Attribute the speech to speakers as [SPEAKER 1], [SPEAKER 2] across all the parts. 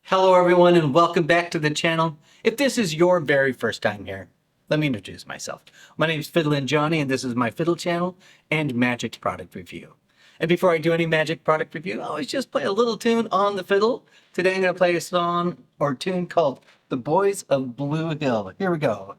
[SPEAKER 1] Hello everyone and welcome back to the channel. If this is your very first time here, let me introduce myself. My name is FiddlinJonny and this is my Fiddle channel and Magic product review. And before I do any Magic product review, I always just play a little tune on the fiddle. Today I'm going to play a song or tune called The Boys of Blue Hill. Here we go.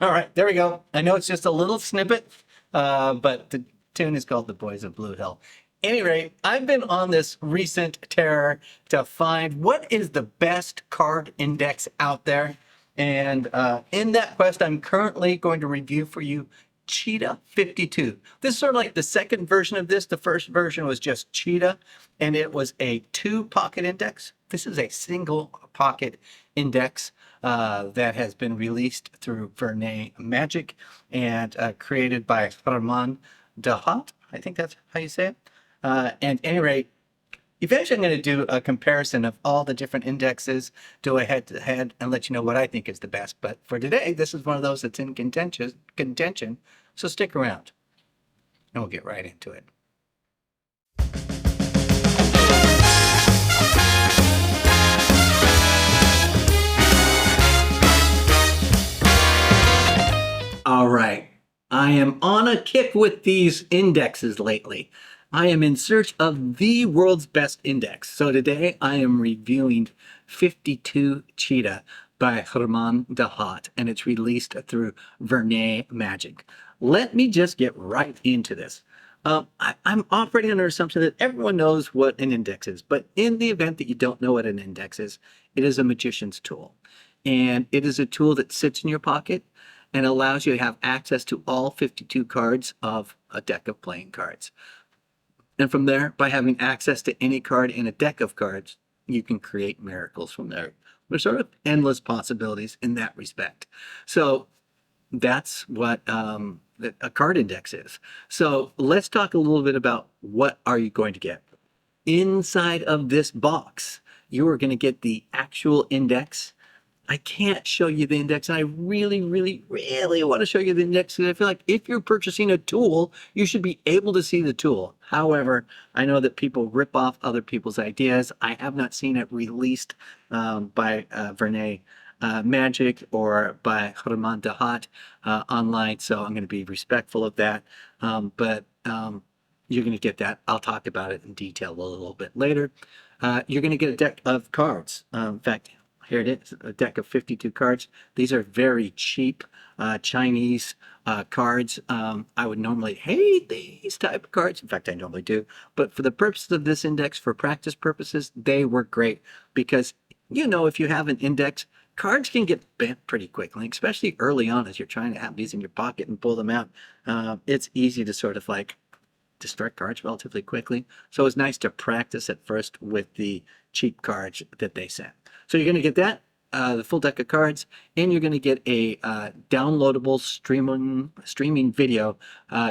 [SPEAKER 1] All right, there we go. I know it's just a little snippet, but the tune is called The Boys of Blue Hill. Any rate, I've been on this recent terror to find what is the best card index out there. And in that quest, I'm currently going to review for you Cheetah 52. This is sort of like the second version of this. The first version was just Cheetah, and it was a 2-pocket index. This is a single pocket index that has been released through Vernet Magic and created by Vernet Dabat. I think that's how you say it. And at any rate, eventually I'm going to do a comparison of all the different indexes, do a head-to-head, and let you know what I think is the best. But for today, this is one of those that's in contention, so stick around, and we'll get right into it. All right, I am on a kick with these indexes lately. I am in search of the world's best index. So today I am reviewing 52 Cheetah by Vernet Dabat, and it's released through Vernet Magic. Let me just get right into this. I'm operating under the assumption that everyone knows what an index is, but in the event that you don't know what an index is, it is a magician's tool. And it is a tool that sits in your pocket and allows you to have access to all 52 cards of a deck of playing cards. And from there, by having access to any card in a deck of cards, you can create miracles from there. There's sort of endless possibilities in that respect. So that's what a card index is. So let's talk a little bit about what are you going to get. Inside of this box, you are going to get the actual index. I can't show you the index, and I really want to show you the index because I feel like if you're purchasing a tool, you should be able to see the tool. However, I know that people rip off other people's ideas. I have not seen it released by Vernet Magic or by Vernet Dabat online, so I'm going to be respectful of that. But you're going to get that. I'll talk about it in detail a little bit later. You're going to get a deck of cards. In fact, here it is, a deck of 52 cards. These are very cheap Chinese cards. I would normally hate these type of cards. In fact, I normally do. But for the purposes of this index, for practice purposes, they work great because, you know, if you have an index, cards can get bent pretty quickly, especially early on as you're trying to have these in your pocket and pull them out. It's easy to sort of like destroy cards relatively quickly. So it's nice to practice at first with the cheap cards that they send. So you're going to get that, the full deck of cards, and you're going to get a downloadable streaming video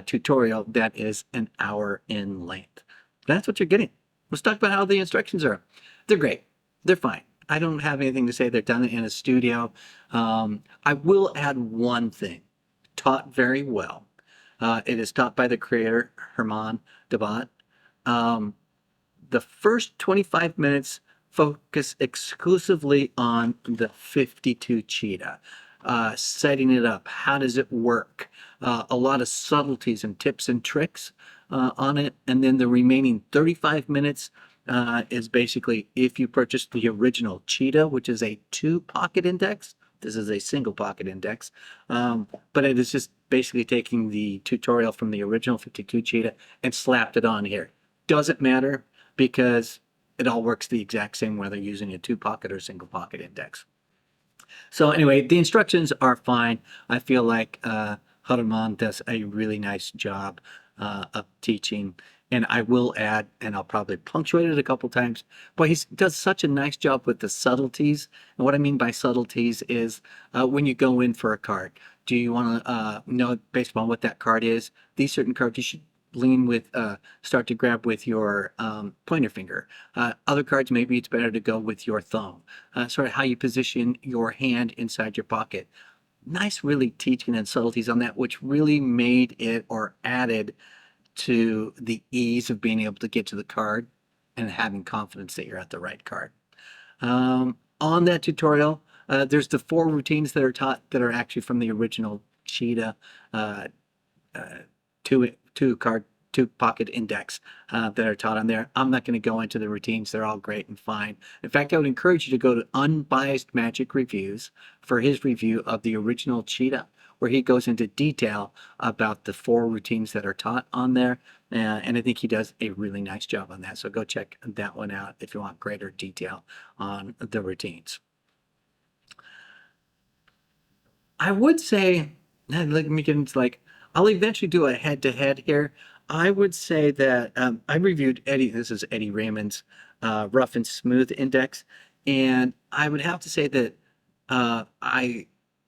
[SPEAKER 1] tutorial that is an hour in length. That's what you're getting. Let's talk about how the instructions are. They're great. They're fine. I don't have anything to say. They're done in a studio. I will add one thing. Taught very well. It is taught by the creator, Vernet Dabat. The first 25 minutes focus exclusively on the 52 Cheetah, setting it up. How does it work? A lot of subtleties and tips and tricks on it. And then the remaining 35 minutes is basically if you purchase the original Cheetah, which is a 2-pocket index. This is a single pocket index, but it is just basically taking the tutorial from the original 52 Cheetah and slapped it on here. Doesn't matter because it all works the exact same whether using a 2-pocket or single pocket index. So anyway, the instructions are fine. I feel like Vernet does a really nice job of teaching. And I will add, and I'll probably punctuate it a couple times, but he does such a nice job with the subtleties. And what I mean by subtleties is when you go in for a card, Do you want to know based upon what that card is? These certain cards you should lean with, start to grab with your pointer finger. Other cards, maybe it's better to go with your thumb. Sort of how you position your hand inside your pocket. Nice, really teaching and subtleties on that, which really made it or added to the ease of being able to get to the card and having confidence that you're at the right card. On that tutorial, there's the 4 routines that are taught that are actually from the original Cheetah uh, two pocket index that are taught on there. I'm not going to go into the routines. They're all great and fine. In fact, I would encourage you to go to Unbiased Magic Reviews for his review of the original Cheetah, where he goes into detail about the 4 routines that are taught on there. And I think he does a really nice job on that. So go check that one out if you want greater detail on the routines. I would say, let me get into I'll eventually do a head-to-head here. I would say that I reviewed this is Eddie Raymond's Rough and Smooth Index. And I would have to say that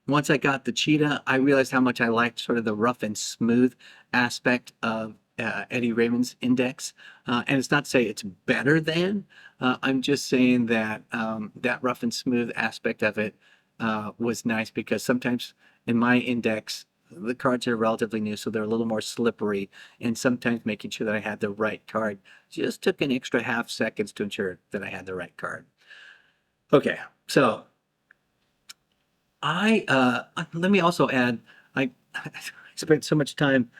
[SPEAKER 1] once I got the Cheetah, I realized how much I liked sort of the rough and smooth aspect of Eddie Raymond's index. And it's not to say it's better than, I'm just saying that that rough and smooth aspect of it was nice because sometimes in my index, the cards are relatively new, so they're a little more slippery. And sometimes making sure that I had the right card just took an extra half seconds to ensure that I had the right card. Okay, so let me also add, I spent so much time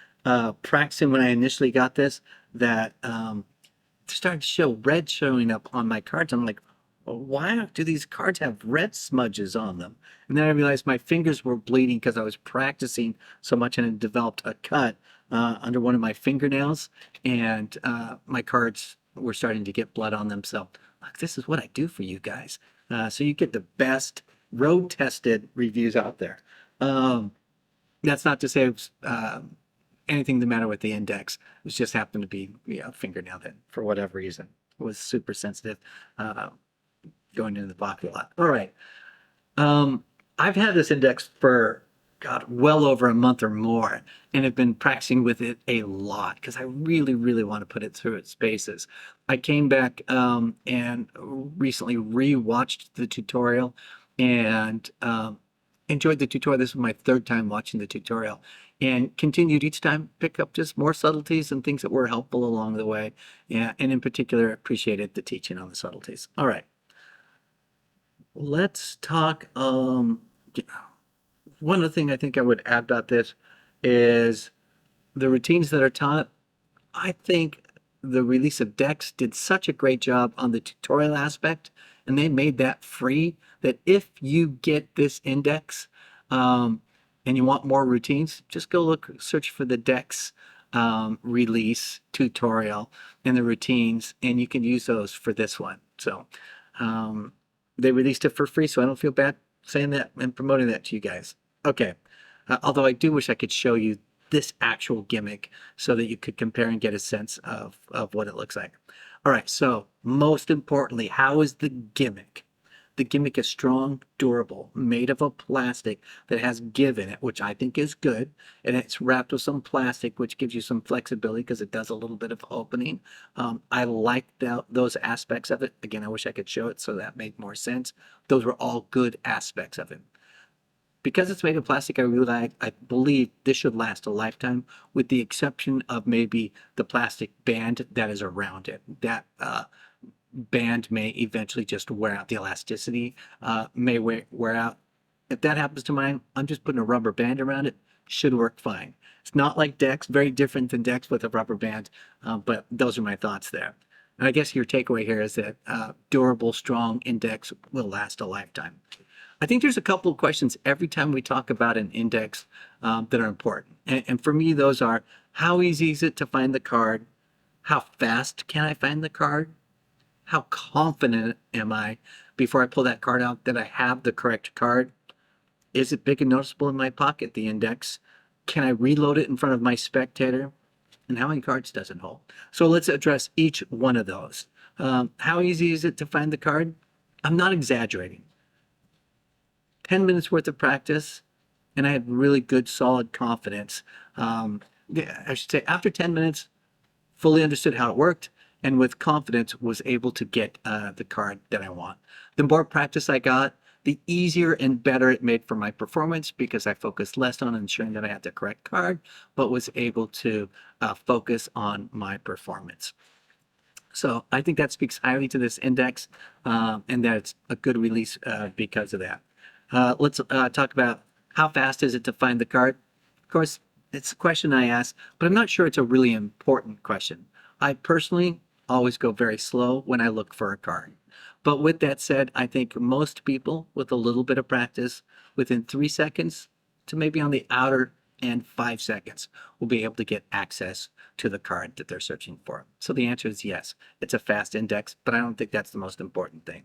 [SPEAKER 1] practicing when I initially got this that started to show red showing up on my cards. I'm like, well, why do these cards have red smudges on them? And then I realized my fingers were bleeding because I was practicing so much and it developed a cut under one of my fingernails, and my cards were starting to get blood on them. So look, this is what I do for you guys. So you get the best road-tested reviews out there. That's not to say it was, anything the matter with the index. It was just happened to be a fingernail that, for whatever reason, was super sensitive. Going into the pocket a lot. All right. I've had this index for, God, well over a month or more, and have been practicing with it a lot because I really, really want to put it through its paces. I came back and recently re-watched the tutorial and enjoyed the tutorial. This was my 3rd time watching the tutorial, and continued each time pick up just more subtleties and things that were helpful along the way. Yeah, and in particular, appreciated the teaching on the subtleties. All right. Let's talk. One other thing I think I would add about this is the routines that are taught. I think the release of decks did such a great job on the tutorial aspect, and they made that free, that if you get this index and you want more routines, just go search for the decks release tutorial and the routines, and you can use those for this one. So they released it for free, so I don't feel bad saying that and promoting that to you guys. Okay. Although I do wish I could show you this actual gimmick so that you could compare and get a sense of what it looks like. All right, so most importantly, how is the gimmick? The gimmick is strong, durable, made of a plastic that has give in it, which I think is good. And it's wrapped with some plastic, which gives you some flexibility because it does a little bit of opening. I like those aspects of it. Again, I wish I could show it so that made more sense. Those were all good aspects of it. Because it's made of plastic, I believe this should last a lifetime, with the exception of maybe the plastic band that is around it. That band may eventually just wear out. The elasticity may wear out. If that happens to mine, I'm just putting a rubber band around it. Should work fine. It's not like decks, very different than decks with a rubber band, but those are my thoughts there. And I guess your takeaway here is that durable, strong index will last a lifetime. I think there's a couple of questions every time we talk about an index that are important. And for me, those are, how easy is it to find the card? How fast can I find the card? How confident am I before I pull that card out that I have the correct card? Is it big and noticeable in my pocket, the index? Can I reload it in front of my spectator? And how many cards does it hold? So let's address each one of those. How easy is it to find the card? I'm not exaggerating. 10 minutes worth of practice, and I had really good, solid confidence. I should say after 10 minutes, fully understood how it worked, and with confidence was able to get the card that I want. The more practice I got, the easier and better it made for my performance because I focused less on ensuring that I had the correct card, but was able to focus on my performance. So I think that speaks highly to this index, and that it's a good release because of that. Let's talk about how fast is it to find the card. Of course, it's a question I ask, but I'm not sure it's a really important question. I personally always go very slow when I look for a card. But with that said, I think most people with a little bit of practice, within 3 seconds to maybe on the outer and 5 seconds, will be able to get access to the card that they're searching for. So the answer is yes, it's a fast index, but I don't think that's the most important thing.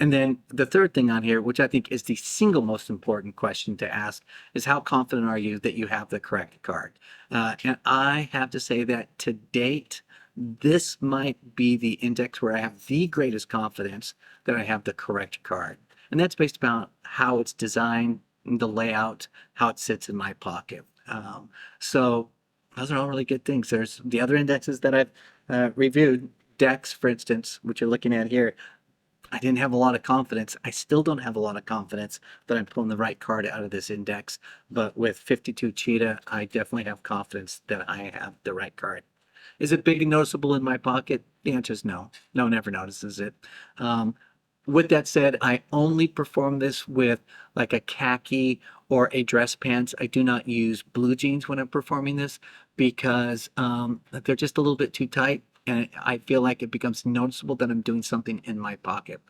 [SPEAKER 1] And then the third thing on here, which I think is the single most important question to ask, is how confident are you that you have the correct card? And I have to say that to date, this might be the index where I have the greatest confidence that I have the correct card. And that's based upon how it's designed, the layout, how it sits in my pocket. So those are all really good things. There's the other indexes that I've reviewed, Dex, for instance, which you're looking at here. I didn't have a lot of confidence. I still don't have a lot of confidence that I'm pulling the right card out of this index. But with 52 Cheetah, I definitely have confidence that I have the right card. Is it big and noticeable in my pocket? The answer is no. No one ever notices it. With that said, I only perform this with like a khaki or a dress pants. I do not use blue jeans when I'm performing this because they're just a little bit too tight, and I feel like it becomes noticeable that I'm doing something in my pocket.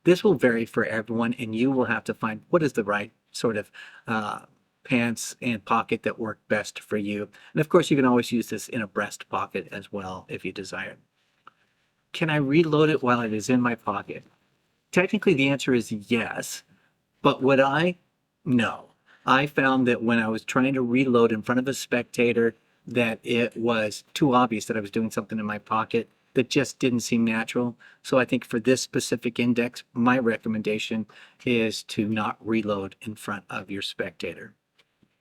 [SPEAKER 1] This will vary for everyone, and you will have to find what is the right sort of pants and pocket that work best for you. And of course, you can always use this in a breast pocket as well if you desire. Can I reload it while it is in my pocket? Technically, the answer is yes, but would I? No. I found that when I was trying to reload in front of a spectator, that it was too obvious that I was doing something in my pocket that just didn't seem natural. So I think for this specific index, my recommendation is to not reload in front of your spectator.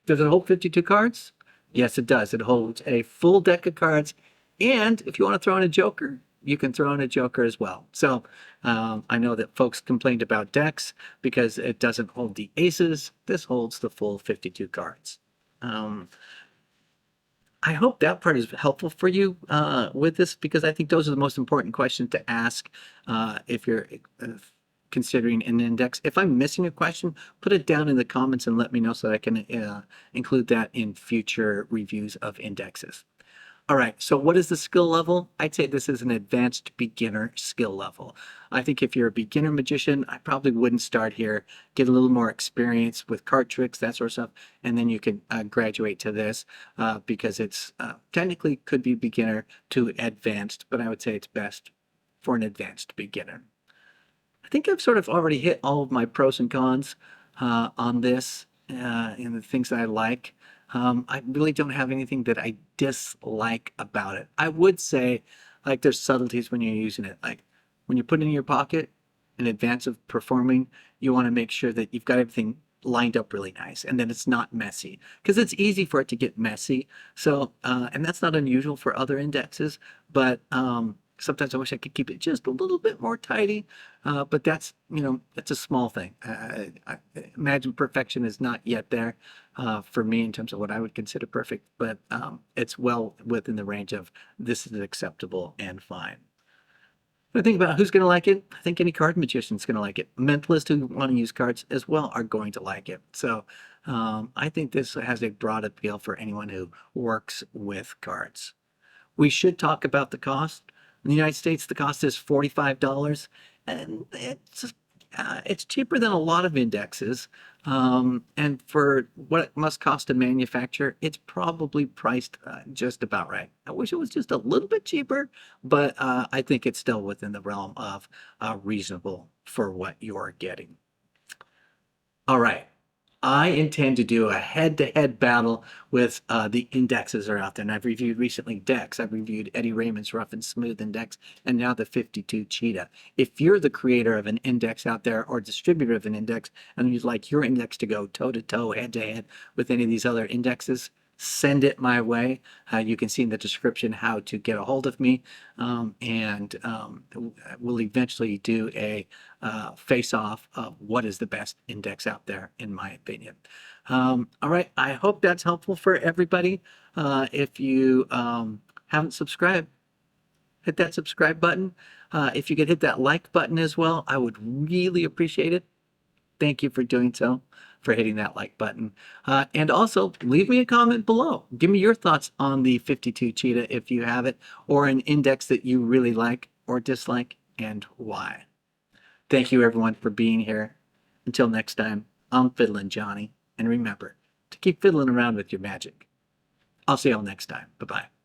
[SPEAKER 1] Does it hold 52 cards? Yes, it does. It holds a full deck of cards. And if you want to throw in a joker, you can throw in a joker as well. So I know that folks complained about decks because it doesn't hold the aces. This holds the full 52 cards. I hope that part is helpful for you with this, because I think those are the most important questions to ask if you're considering an index. If I'm missing a question, put it down in the comments and let me know so that I can include that in future reviews of indexes. All right, so what is the skill level? I'd say this is an advanced beginner skill level. I think if you're a beginner magician, I probably wouldn't start here. Get a little more experience with card tricks, that sort of stuff, and then you can graduate to this because it's technically could be beginner to advanced, but I would say it's best for an advanced beginner. I think I've sort of already hit all of my pros and cons on this and the things that I like. I really don't have anything that I dislike about it. I would say, like, there's subtleties when you're using it. Like, when you put it in your pocket in advance of performing, you want to make sure that you've got everything lined up really nice and that it's not messy, because it's easy for it to get messy. So, and that's not unusual for other indexes, but sometimes I wish I could keep it just a little bit more tidy, but that's, that's a small thing. I imagine perfection is not yet there for me in terms of what I would consider perfect, but it's well within the range of this is acceptable and fine. When I think about who's going to like it, I think any card magician's going to like it. Mentalists who want to use cards as well are going to like it. So I think this has a broad appeal for anyone who works with cards. We should talk about the cost. In the United States, the cost is $45, and it's cheaper than a lot of indexes. And for what it must cost to manufacture, it's probably priced just about right. I wish it was just a little bit cheaper, but I think it's still within the realm of reasonable for what you're getting. All right. I intend to do a head-to-head battle with the indexes that are out there. And I've reviewed recently Dex. I've reviewed Eddie Raymond's Rough and Smooth Index, and now the 52 Cheetah. If you're the creator of an index out there or distributor of an index, and you'd like your index to go toe-to-toe, head-to-head with any of these other indexes, send it my way. You can see in the description how to get a hold of me, and we'll eventually do a face-off of what is the best index out there, in my opinion. All right, I hope that's helpful for everybody. If you haven't subscribed, hit that subscribe button. If you could hit that like button as well, I would really appreciate it. Thank you for doing so, for hitting that like button. And also, leave me a comment below. Give me your thoughts on the 52 Cheetah if you have it, or an index that you really like or dislike, and why. Thank you, everyone, for being here. Until next time, I'm FiddlinJonny, and remember to keep fiddling around with your magic. I'll see y'all next time. Bye-bye.